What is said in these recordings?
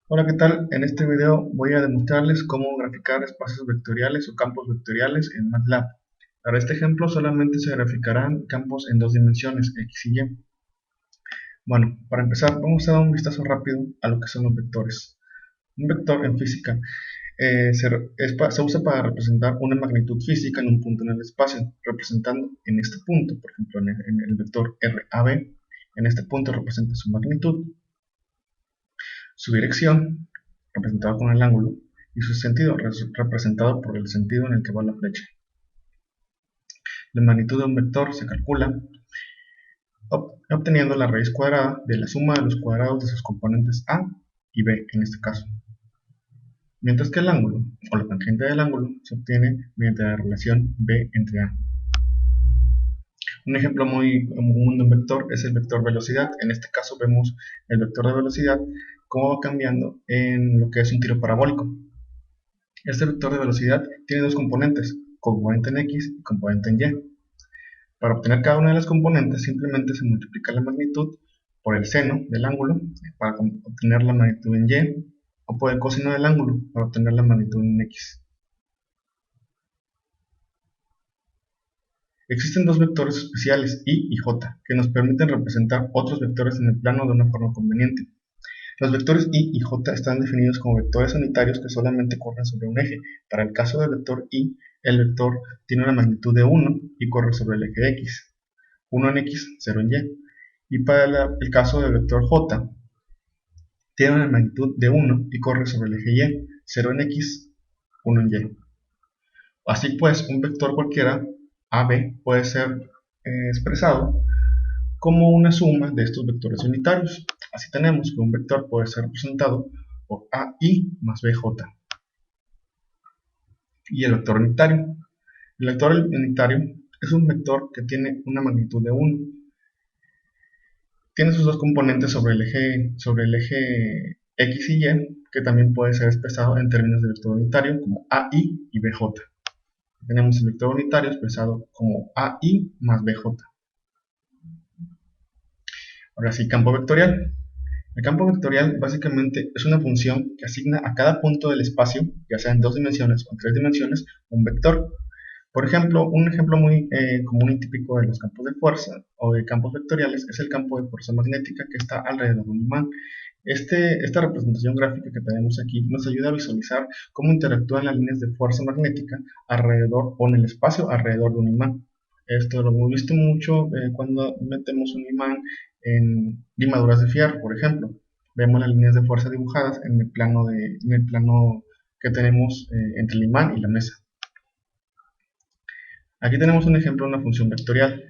Hola, ¿qué tal? En este video voy a demostrarles cómo graficar espacios vectoriales o campos vectoriales en MATLAB. Para este ejemplo solamente se graficarán campos en dos dimensiones, X y Y. Bueno, para empezar vamos a dar un vistazo rápido a lo que son los vectores. Un vector en física se usa para representar una magnitud física en un punto en el espacio, representando en este punto, por ejemplo en el vector RAB, en este punto representa su magnitud, su dirección, representado con el ángulo, y su sentido, representado por el sentido en el que va la flecha. La magnitud de un vector se calcula obteniendo la raíz cuadrada de la suma de los cuadrados de sus componentes a y b en este caso. Mientras que el ángulo, o la tangente del ángulo, se obtiene mediante la relación b entre a. Un ejemplo muy común de un vector es el vector velocidad. En este caso vemos el vector de velocidad cómo va cambiando en lo que es un tiro parabólico. Este vector de velocidad tiene dos componentes, componente en x y componente en y. Para obtener cada una de las componentes simplemente se multiplica la magnitud por el seno del ángulo para obtener la magnitud en y, o por el coseno del ángulo para obtener la magnitud en x. Existen dos vectores especiales, y y j, que nos permiten representar otros vectores en el plano de una forma conveniente. Los vectores y y j están definidos como vectores unitarios que solamente corren sobre un eje. Para el caso del vector y, el vector tiene una magnitud de 1 y corre sobre el eje x, 1 en x, 0 en y. Y para el caso del vector j, tiene una magnitud de 1 y corre sobre el eje y, 0 en x, 1 en y. Así pues, un vector cualquiera, AB, puede ser expresado como una suma de estos vectores unitarios. Así tenemos que un vector puede ser representado por AI más BJ. Y el vector unitario. El vector unitario es un vector que tiene una magnitud de 1. Tiene sus dos componentes sobre el eje X y Y, que también puede ser expresado en términos de vector unitario como AI y BJ. Tenemos el vector unitario expresado como AI más BJ. Ahora sí, campo vectorial. El campo vectorial básicamente es una función que asigna a cada punto del espacio, ya sea en dos dimensiones o en tres dimensiones, un vector. Por ejemplo, un ejemplo muy común y típico de los campos de fuerza o de campos vectoriales es el campo de fuerza magnética que está alrededor de un imán. Esta representación gráfica que tenemos aquí nos ayuda a visualizar cómo interactúan las líneas de fuerza magnética alrededor o en el espacio alrededor de un imán. Esto lo hemos visto mucho cuando metemos un imán en limaduras de fierro, por ejemplo. Vemos las líneas de fuerza dibujadas en el plano que tenemos entre el imán y la mesa. Aquí tenemos un ejemplo de una función vectorial.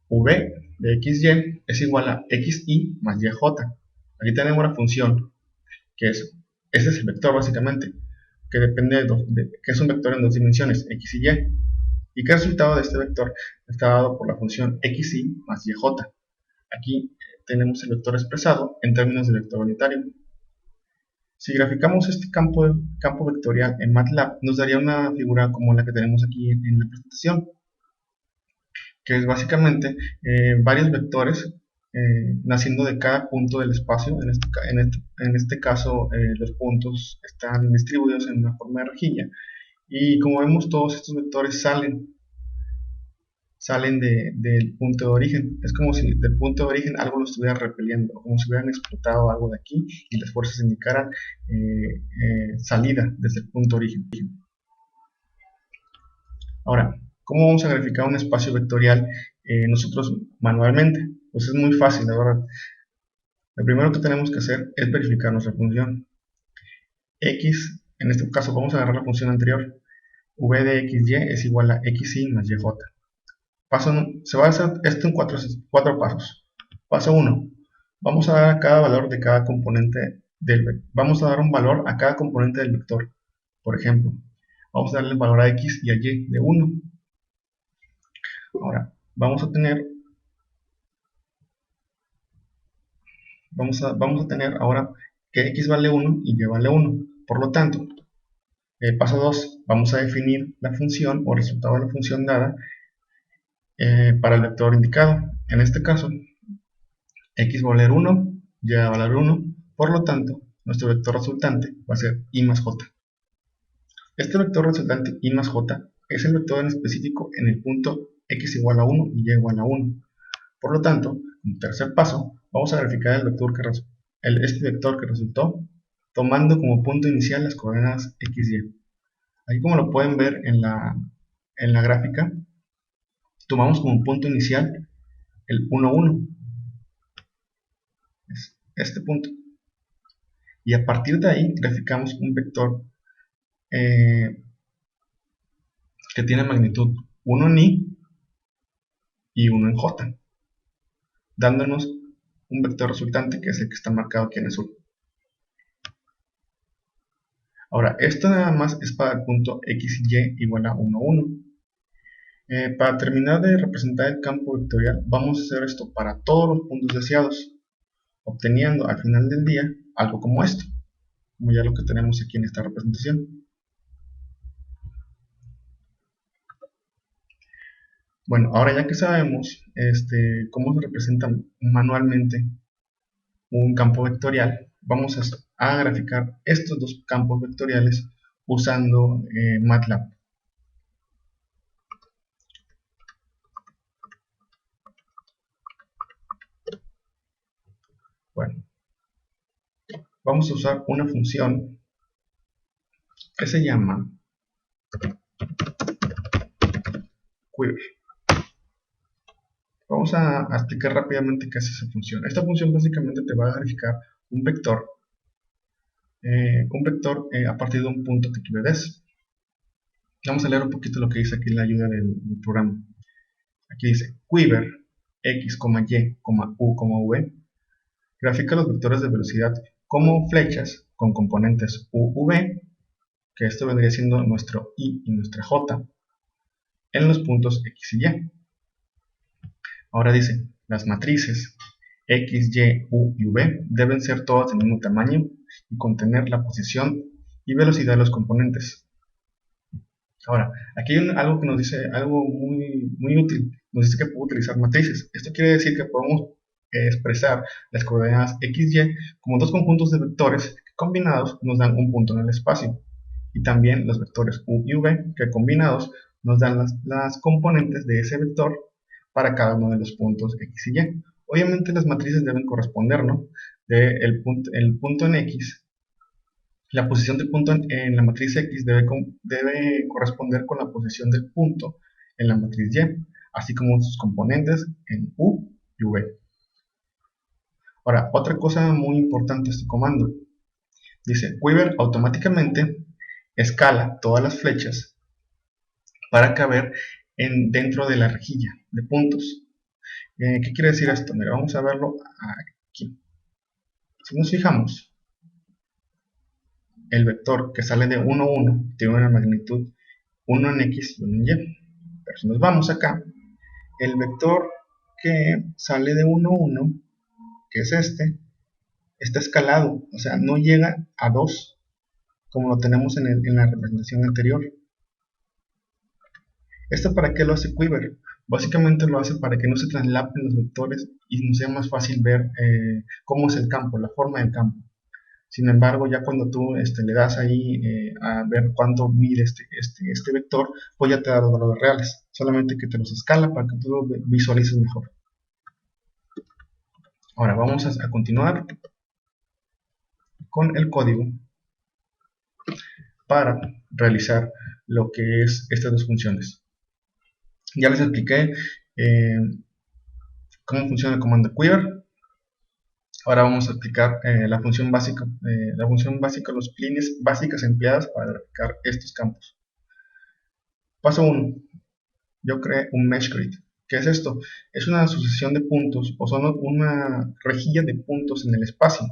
V de xy es igual a xy más yj. Aquí tenemos una función que este es el vector básicamente, que depende que es un vector en dos dimensiones, x y y. Y que el resultado de este vector está dado por la función xy más yj. Aquí tenemos el vector expresado en términos de vector unitario. Si graficamos este campo vectorial en MATLAB, nos daría una figura como la que tenemos aquí en la presentación, que es básicamente varios vectores naciendo de cada punto del espacio. En este caso, los puntos están distribuidos en una forma de rejilla. Y como vemos, todos estos vectores salen del punto de origen. Es como si del punto de origen algo lo estuviera repeliendo, como si hubieran explotado algo de aquí y las fuerzas indicaran salida desde el punto de origen. Ahora, ¿cómo vamos a graficar un espacio vectorial nosotros manualmente? Pues es muy fácil, la verdad. Lo primero que tenemos que hacer es verificar nuestra función. X, en este caso vamos a agarrar la función anterior. V de xy es igual a xy más yj. Se va a hacer esto en cuatro pasos. Paso 1. Vamos a dar a cada valor de cada componente vamos a dar un valor a cada componente del vector. Por ejemplo, vamos a darle el valor a x y a y de 1. Ahora, vamos a tener ahora que x vale 1 y y vale 1. Por lo tanto, paso 2, vamos a definir la función o resultado de la función dada para el vector indicado. En este caso, x va a valer 1, y va a valer 1. Por lo tanto, nuestro vector resultante va a ser I más J. Este vector resultante I más J es el vector en específico en el punto x igual a 1 y y igual a 1. Por lo tanto, como tercer paso, vamos a verificar este vector que resultó tomando como punto inicial las coordenadas x, y. Aquí, como lo pueden ver en la gráfica, tomamos como punto inicial el 1, 1, es este punto, y a partir de ahí graficamos un vector que tiene magnitud 1 en y 1 en j, dándonos un vector resultante que es el que está marcado aquí en azul. Ahora, esto nada más es para el punto x y igual a 1, 1. Para terminar de representar el campo vectorial, vamos a hacer esto para todos los puntos deseados, obteniendo al final del día algo como esto, como ya lo que tenemos aquí en esta representación. Bueno, ahora ya que sabemos cómo se representa manualmente un campo vectorial, vamos a graficar estos dos campos vectoriales usando MATLAB. Bueno, vamos a usar una función que se llama Quiver. Vamos a explicar rápidamente qué es esa función. Esta función básicamente te va a graficar un vector a partir de un punto que tú le des. Vamos a leer un poquito lo que dice aquí en la ayuda del programa. Aquí dice Quiver x, y, u, v grafica los vectores de velocidad como flechas con componentes u, v, que esto vendría siendo nuestro i y nuestra j, en los puntos x y y. Ahora dice, las matrices x, y, u y v deben ser todas del mismo tamaño y contener la posición y velocidad de los componentes. Ahora, aquí hay algo que nos dice, algo muy útil, nos dice que puedo utilizar matrices. Esto quiere decir que podemos expresar las coordenadas x, y como dos conjuntos de vectores que combinados nos dan un punto en el espacio, y también los vectores u y v que combinados nos dan las componentes de ese vector para cada uno de los puntos x y y. Obviamente las matrices deben corresponder, ¿no? El punto en x, la posición del punto en la matriz x debe corresponder con la posición del punto en la matriz y, así como sus componentes en u y v. Ahora, otra cosa muy importante de este comando. Dice, Quiver automáticamente escala todas las flechas para caber dentro de la rejilla de puntos. ¿Qué quiere decir esto? Mira, vamos a verlo aquí. Si nos fijamos, el vector que sale de 1, 1 tiene una magnitud 1 en x y 1 en y. Pero si nos vamos acá, el vector que sale de 1, 1, que es está escalado, o sea, no llega a 2 como lo tenemos en la representación anterior. ¿Esto para qué lo hace Quiver? Básicamente lo hace para que no se traslapen los vectores y nos sea más fácil ver cómo es el campo, la forma del campo. Sin embargo, ya cuando tú le das ahí a ver cuánto mide este vector, pues ya te da los valores reales. Solamente que te los escala para que tú lo visualices mejor. Ahora vamos a continuar con el código para realizar lo que es estas dos funciones. Ya les expliqué cómo funciona el comando Quiver. Ahora vamos a explicar la función básica, los plines básicas empleadas para graficar estos campos. Paso 1. Yo creé un mesh grid. ¿Qué es esto? Es una sucesión de puntos, o son una rejilla de puntos en el espacio,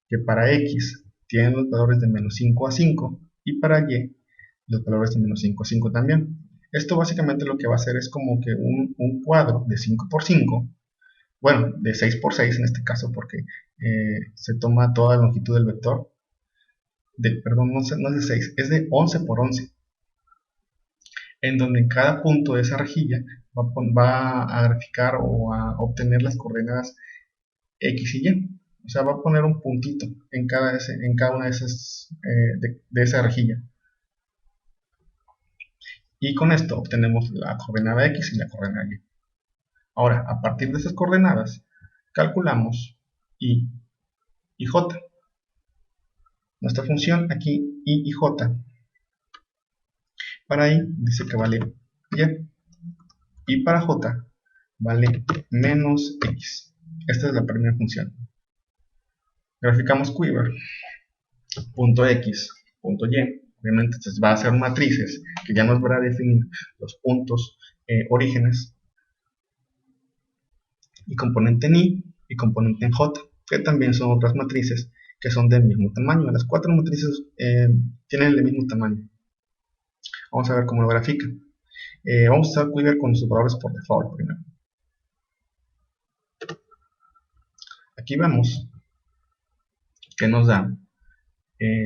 que para x tienen los valores de menos 5 a 5 y para y los valores de menos 5 a 5 también. Esto básicamente lo que va a hacer es como que un cuadro de 5 por 5, bueno, de 6 por 6 en este caso, porque se toma toda la longitud del vector, perdón, no es de 6, es de 11 por 11, en donde en cada punto de esa rejilla va a graficar o a obtener las coordenadas x y y. O sea, va a poner un puntito en cada una de esas de esa rejilla. Y con esto obtenemos la coordenada X y la coordenada Y. Ahora, a partir de esas coordenadas, calculamos Y y J. Nuestra función aquí, Y y J, para Y dice que vale Y para J vale menos X. Esta es la primera función. Graficamos Quiver, punto X, punto Y. Obviamente entonces va a ser matrices que ya nos va a definir los puntos orígenes y componente en Y y componente en J, que también son otras matrices que son del mismo tamaño. Las cuatro matrices tienen el mismo tamaño. Vamos a ver cómo lo grafica. Vamos a usar Quiver con sus valores por default primero. Aquí vemos que nos da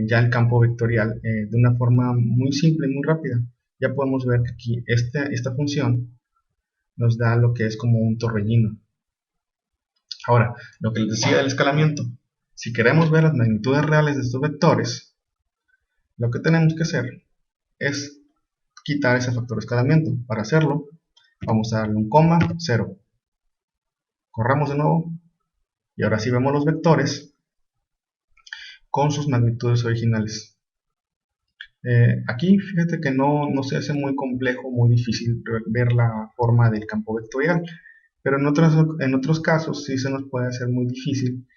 ya el campo vectorial de una forma muy simple y muy rápida. Ya podemos ver que aquí esta función nos da lo que es como un torbellino. Ahora, lo que les decía del escalamiento, si queremos ver las magnitudes reales de estos vectores, lo que tenemos que hacer es quitar ese factor de escalamiento. Para hacerlo, vamos a darle un coma, 0. Corramos de nuevo y ahora sí vemos los vectores con sus magnitudes originales. Aquí fíjate que no se hace muy complejo, muy difícil ver la forma del campo vectorial, pero en otros casos sí se nos puede hacer muy difícil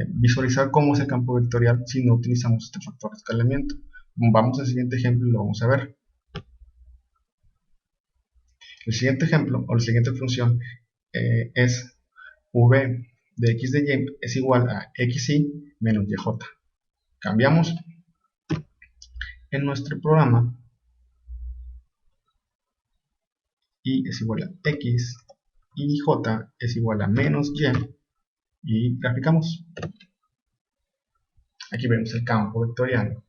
visualizar cómo es el campo vectorial si no utilizamos este factor de escalamiento. Vamos al siguiente ejemplo y lo vamos a ver. El siguiente ejemplo o la siguiente función es v de x de y es igual a xy menos yj. Cambiamos en nuestro programa y es igual a x y j es igual a menos y graficamos. Aquí vemos el campo vectorial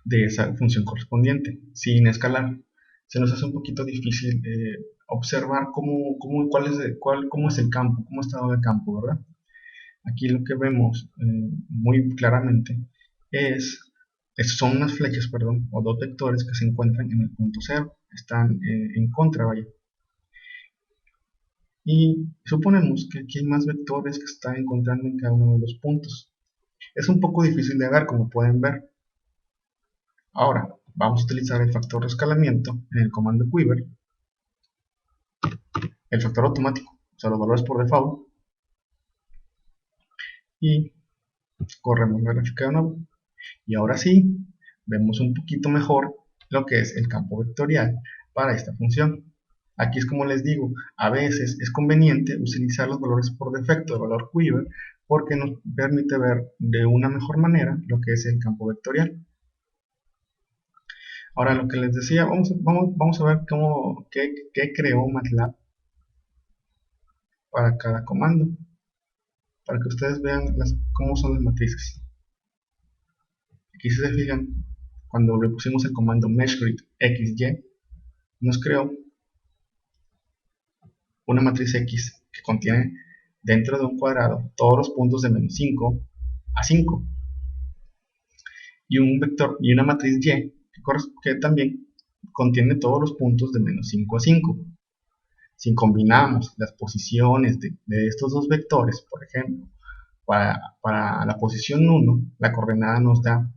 de esa función correspondiente sin escalar. Se nos hace un poquito difícil observar cómo es el campo, cómo está dado el campo, ¿verdad? Aquí lo que vemos muy claramente son unas flechas, perdón, o dos vectores que se encuentran en el punto 0, están en contra, vaya. Y suponemos que aquí hay más vectores que se están encontrando en cada uno de los puntos. Es un poco difícil de ver, como pueden ver. Ahora, vamos a utilizar el factor de escalamiento en el comando Quiver, el factor automático, o sea, los valores por default, y corremos la gráfica de nuevo. Y ahora sí, vemos un poquito mejor lo que es el campo vectorial para esta función. Aquí es como les digo, a veces es conveniente utilizar los valores por defecto del valor Quiver porque nos permite ver de una mejor manera lo que es el campo vectorial. Ahora lo que les decía, vamos a ver qué creó MATLAB para cada comando, para que ustedes vean cómo son las matrices. Aquí si se fijan, cuando le pusimos el comando meshgrid xy, nos creó una matriz X que contiene dentro de un cuadrado todos los puntos de menos 5 a 5 y un vector y una matriz Y que también contiene todos los puntos de menos 5 a 5. Si combinamos las posiciones de estos dos vectores, por ejemplo, para la posición 1, la coordenada nos da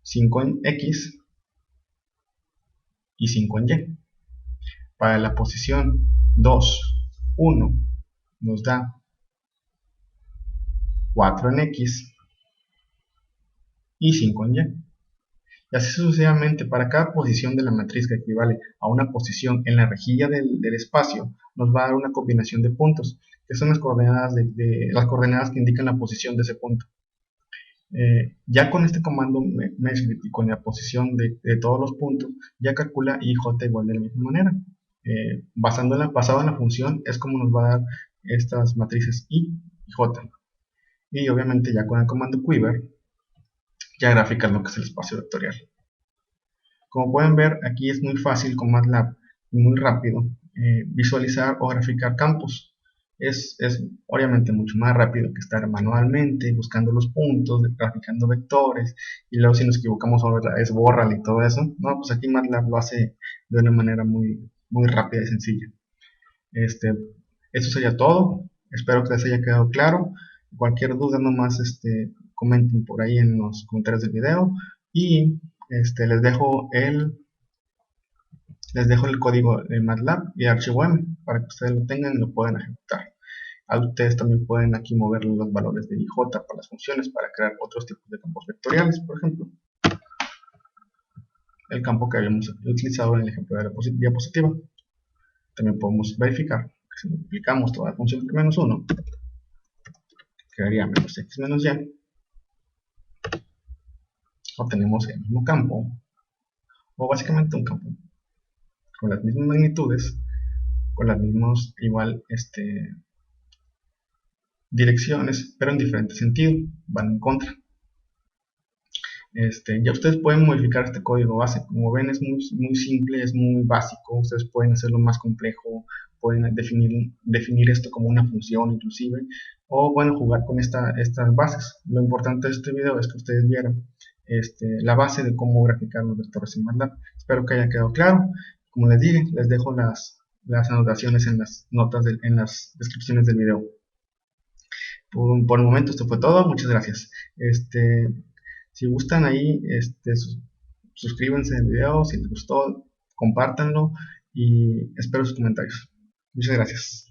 5 en X y 5 en Y. Para la posición 2, 1 nos da 4 en X y 5 en Y. Y así sucesivamente, para cada posición de la matriz que equivale a una posición en la rejilla del espacio, nos va a dar una combinación de puntos, que son las coordenadas, las coordenadas que indican la posición de ese punto. Ya con este comando meshgrid y con la posición de todos los puntos, ya calcula I y J igual de la misma manera. Basado en la función es como nos va a dar estas matrices I y J. Y obviamente ya con el comando Quiver ya grafica lo que es el espacio vectorial. Como pueden ver, aquí es muy fácil con MATLAB y muy rápido visualizar o graficar campos. es obviamente mucho más rápido que estar manualmente buscando los puntos, graficando vectores, y luego si nos equivocamos es bórrale y todo eso. No, pues aquí MATLAB lo hace de una manera muy rápida y sencilla. Eso sería todo. Espero que les haya quedado claro. Cualquier duda nomás comenten por ahí en los comentarios del video, y les dejo el código de MATLAB y archivo M para que ustedes lo tengan y lo puedan ejecutar. Ustedes también pueden aquí mover los valores de IJ para las funciones para crear otros tipos de campos vectoriales. Por ejemplo, el campo que habíamos utilizado en el ejemplo de la diapositiva. También podemos verificar que si multiplicamos toda la función por menos 1, quedaría menos x menos y. Obtenemos el mismo campo, o básicamente un campo con las mismas magnitudes, con las mismas igual direcciones, pero en diferente sentido, van en contra. Ya ustedes pueden modificar este código base. Como ven, es muy simple, es muy básico. Ustedes pueden hacerlo más complejo, pueden definir esto como una función inclusive, o bueno, jugar con estas bases. Lo importante de este video es que ustedes vieran la base de cómo graficar los vectores en MATLAB. Espero que haya quedado claro. Como les dije, les dejo las anotaciones en las notas, en las descripciones del video. Por el momento esto fue todo. Muchas gracias. Si gustan ahí, suscríbanse al video, si les gustó, compártanlo, y espero sus comentarios. Muchas gracias.